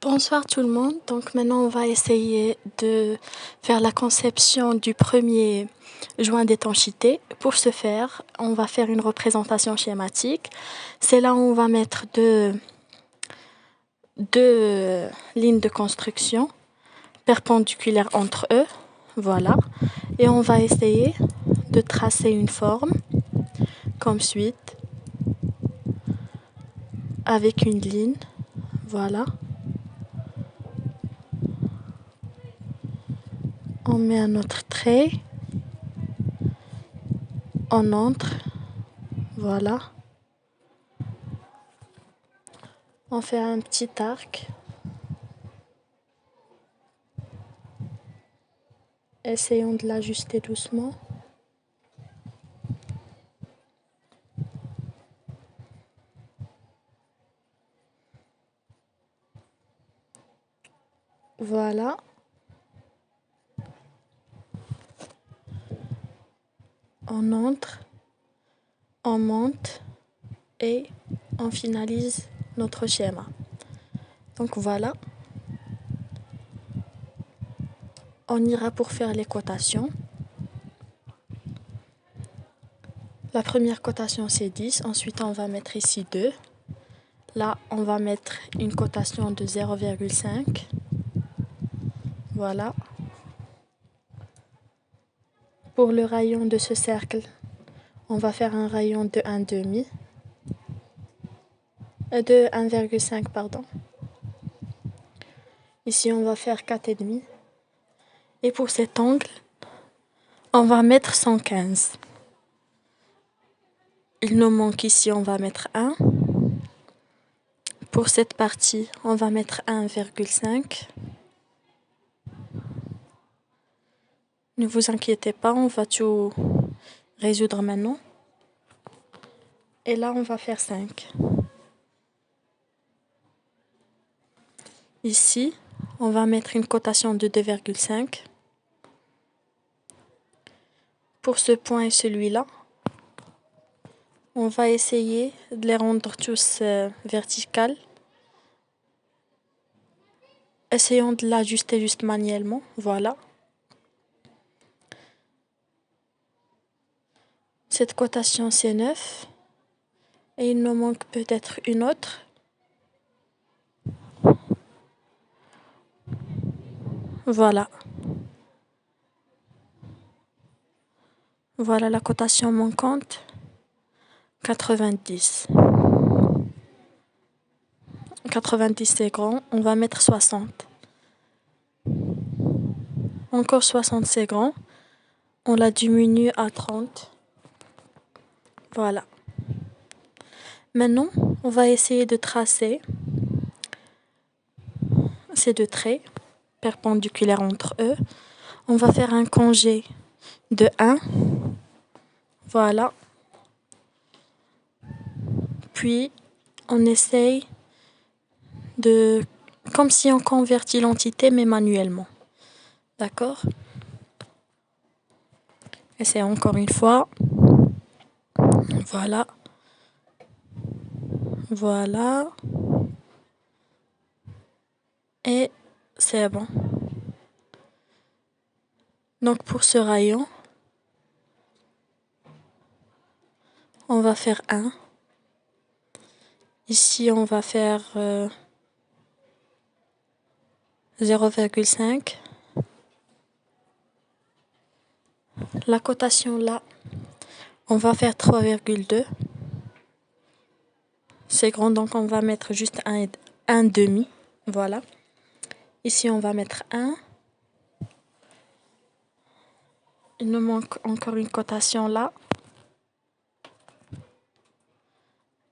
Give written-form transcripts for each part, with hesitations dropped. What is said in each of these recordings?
Bonsoir tout le monde. Donc maintenant on va essayer de faire la conception du premier joint d'étanchéité. Pour ce faire, on va faire une représentation schématique. C'est là où on va mettre deux lignes de construction perpendiculaires entre eux. Voilà. Et on va essayer de tracer une forme comme suite avec une ligne. Voilà. On met un autre trait. On entre. Voilà. On fait un petit arc. Essayons de l'ajuster doucement. Voilà. On entre, on monte et on finalise notre schéma. Donc voilà. On ira pour faire les cotations. La première cotation c'est 10. Ensuite on va mettre ici 2. Là on va mettre une cotation de 0,5. Voilà. Pour le rayon de ce cercle, on va faire un rayon de 1,5. De 1,5 pardon. Ici on va faire 4,5. Et pour cet angle, on va mettre 115. Il nous manque ici, on va mettre 1. Pour cette partie, on va mettre 1,5. Ne vous inquiétez pas, on va tout résoudre maintenant. Et là, on va faire 5. Ici, on va mettre une cotation de 2,5. Pour ce point et celui-là, on va essayer de les rendre tous verticales. Essayons de l'ajuster juste manuellement. Voilà. Cette cotation, c'est 9. Et il nous manque peut-être une autre. Voilà. Voilà la cotation manquante. 90. 90 c'est grand. On va mettre 60. Encore 60 c'est grand. On la diminue à 30. Voilà. Maintenant, on va essayer de tracer ces deux traits perpendiculaires entre eux. On va faire un congé de 1. Voilà. Puis, on essaye de... comme si on convertit l'entité, mais manuellement. D'accord? Essayons encore une fois. Voilà. Voilà. Et c'est bon. Donc pour ce rayon, on va faire 1. Ici, on va faire 0,5. La cotation là, on va faire 3,2. C'est grand, donc on va mettre juste un demi. Voilà. Ici, on va mettre 1. Il nous manque encore une cotation là.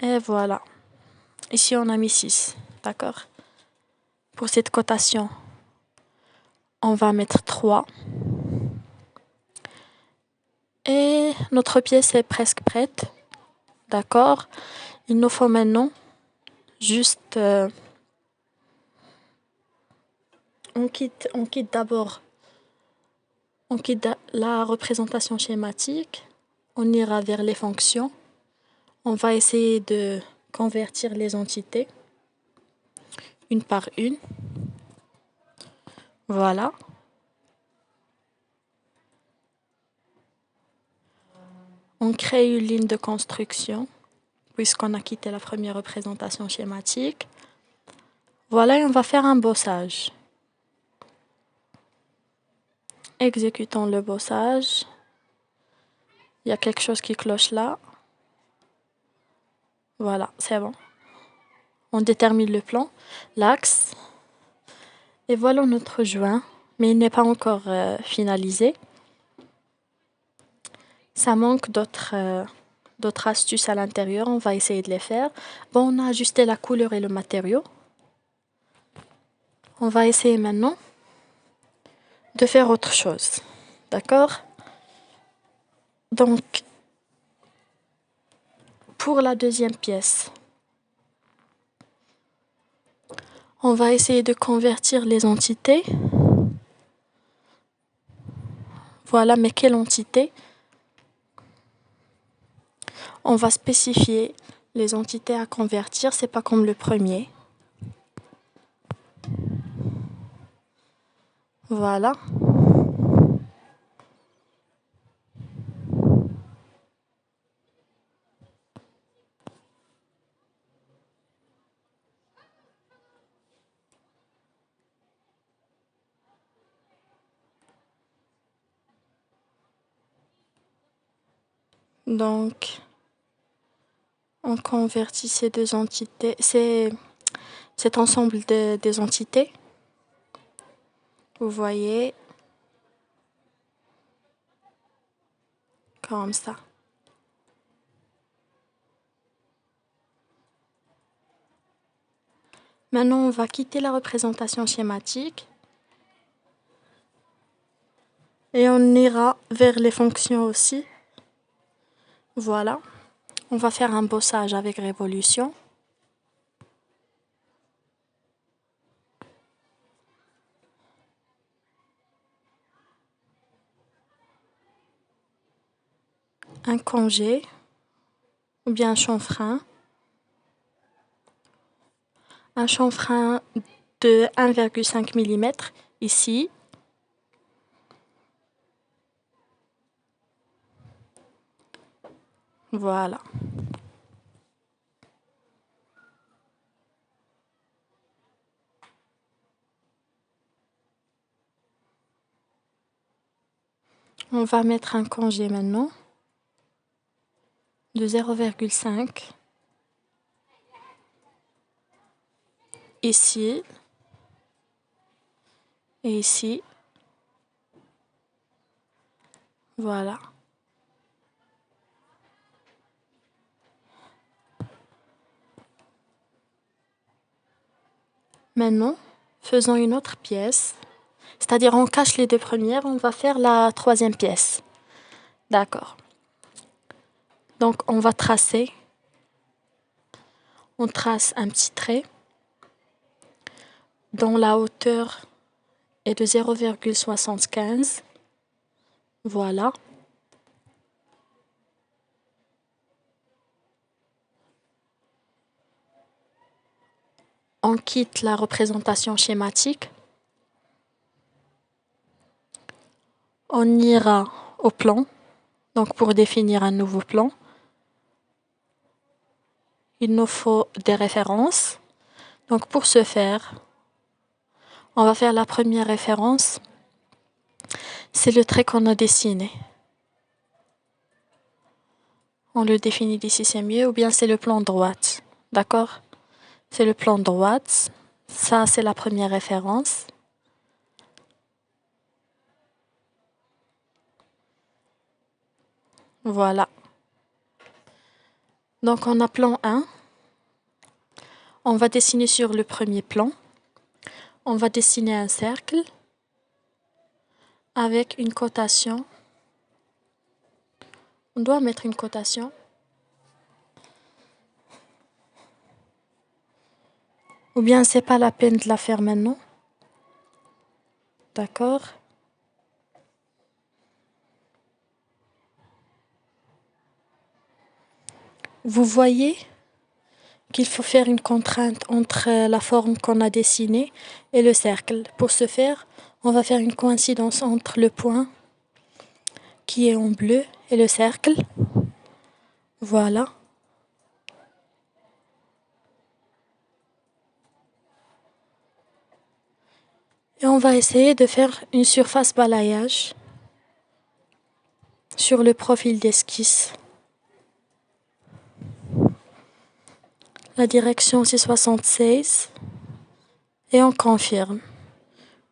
Et voilà. Ici, on a mis 6. D'accord? Pour cette cotation, on va mettre 3. Et notre pièce est presque prête. D'accord? Il nous faut maintenant juste... on quitte d'abord... On quitte la représentation schématique. On ira vers les fonctions. On va essayer de convertir les entités une par une. Voilà. On crée une ligne de construction, puisqu'on a quitté la première représentation schématique. Voilà, et on va faire un bossage. Exécutons le bossage. Il y a quelque chose qui cloche là. Voilà, c'est bon. On détermine le plan, l'axe. Et voilà notre joint, mais il n'est pas encore finalisé. Ça manque d'autres astuces à l'intérieur, on va essayer de les faire. Bon, on a ajusté la couleur et le matériau. On va essayer maintenant de faire autre chose. D'accord? Donc, pour la deuxième pièce, on va essayer de convertir les entités. Voilà, mais quelle entité? On va spécifier les entités à convertir, c'est pas comme le premier. Voilà. Donc, on convertit ces deux entités, cet ensemble des entités. Vous voyez, comme ça. Maintenant, on va quitter la représentation schématique et on ira vers les fonctions aussi. Voilà. On va faire un bossage avec révolution. Un congé ou bien un chanfrein. Un chanfrein de 1,5 mm ici. Voilà. On va mettre un congé maintenant de 0,5 ici et ici. Voilà. Maintenant, faisons une autre pièce. C'est-à-dire, on cache les deux premières, on va faire la troisième pièce. D'accord. Donc, on va tracer. On trace un petit trait dont la hauteur est de 0,75. Voilà. On quitte la représentation schématique. On ira au plan. Donc, pour définir un nouveau plan, il nous faut des références. Donc, pour ce faire, on va faire la première référence. C'est le trait qu'on a dessiné. On le définit d'ici, c'est mieux. Ou bien c'est le plan droite. D'accord? C'est le plan droite. Ça, c'est la première référence. Voilà. Donc, on a plan 1. On va dessiner sur le premier plan. On va dessiner un cercle avec une cotation. On doit mettre une cotation. Ou bien c'est pas la peine de la faire maintenant. D'accord? Vous voyez qu'il faut faire une contrainte entre la forme qu'on a dessinée et le cercle. Pour ce faire, On va faire une coïncidence entre le point qui est en bleu et le cercle. Voilà. Et on va essayer de faire une surface balayage sur le profil d'esquisse. La direction c'est 76 et on confirme.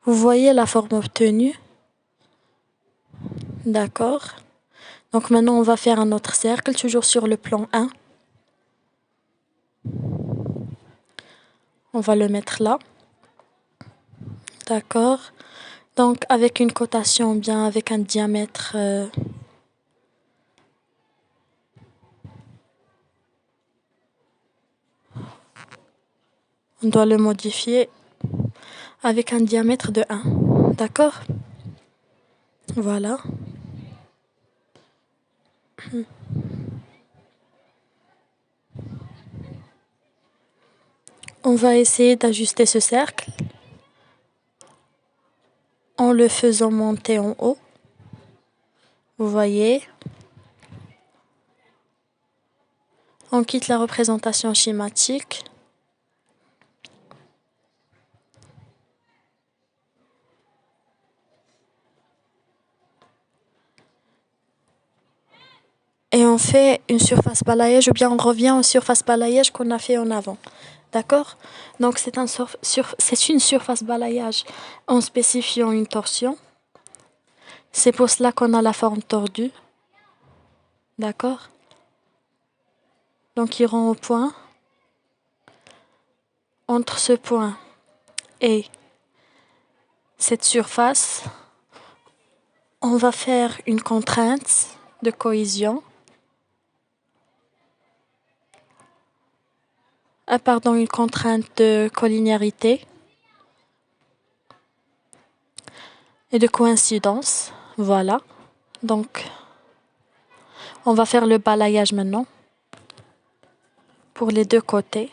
Vous voyez la forme obtenue? D'accord. Donc maintenant on va faire un autre cercle, toujours sur le plan 1. On va le mettre là. D'accord. Donc avec une cotation, bien avec un diamètre on doit le modifier avec un diamètre de 1. D'accord? Voilà. On va essayer d'ajuster ce cercle en le faisant monter en haut. Vous voyez? On quitte la représentation schématique. Et on fait une surface balayage ou bien on revient en surface balayage qu'on a fait en avant. D'accord? Donc c'est une surface balayage en spécifiant une torsion. C'est pour cela qu'on a la forme tordue. D'accord? Donc il rend au point. Entre ce point et cette surface, on va faire une contrainte de cohésion. Une contrainte de collinéarité et de coïncidence. Voilà. Donc, on va faire le balayage maintenant pour les deux côtés.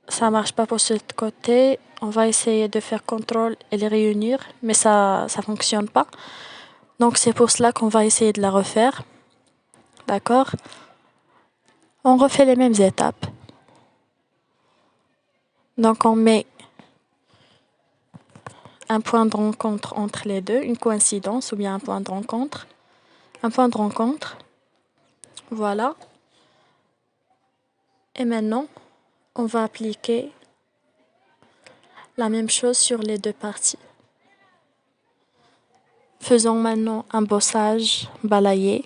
Ça marche pas pour ce côté. On va essayer de faire contrôle et les réunir, mais ça fonctionne pas. Donc, c'est pour cela qu'on va essayer de la refaire. D'accord? On refait les mêmes étapes. Donc, on met un point de rencontre entre les deux, une coïncidence ou bien un point de rencontre. Un point de rencontre. Voilà. Et maintenant, on va appliquer la même chose sur les deux parties. Faisons maintenant un bossage balayé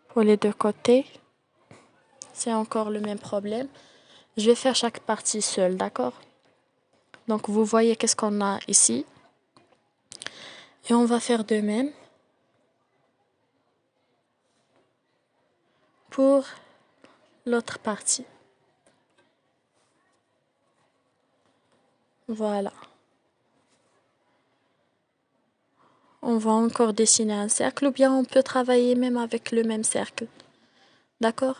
pour les deux côtés. C'est encore le même problème. Je vais faire chaque partie seule, d'accord? Donc vous voyez qu'est-ce qu'on a ici. Et on va faire de même pour l'autre partie. Voilà. On va encore dessiner un cercle ou bien on peut travailler même avec le même cercle. D'accord?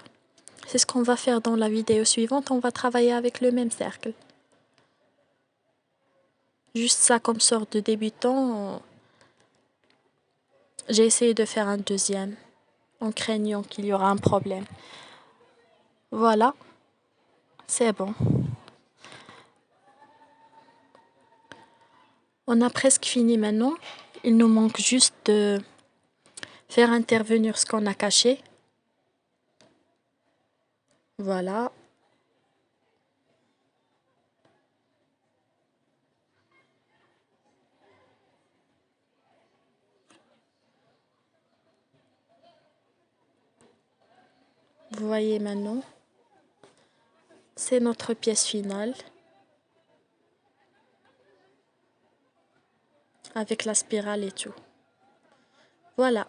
C'est ce qu'on va faire dans la vidéo suivante. On va travailler avec le même cercle. Juste ça comme sorte de débutant. J'ai essayé de faire un deuxième en craignant qu'il y aura un problème. Voilà. C'est bon. On a presque fini maintenant. Il nous manque juste de faire intervenir ce qu'on a caché. Voilà. Vous voyez maintenant. C'est notre pièce finale. Avec la spirale et tout. Voilà.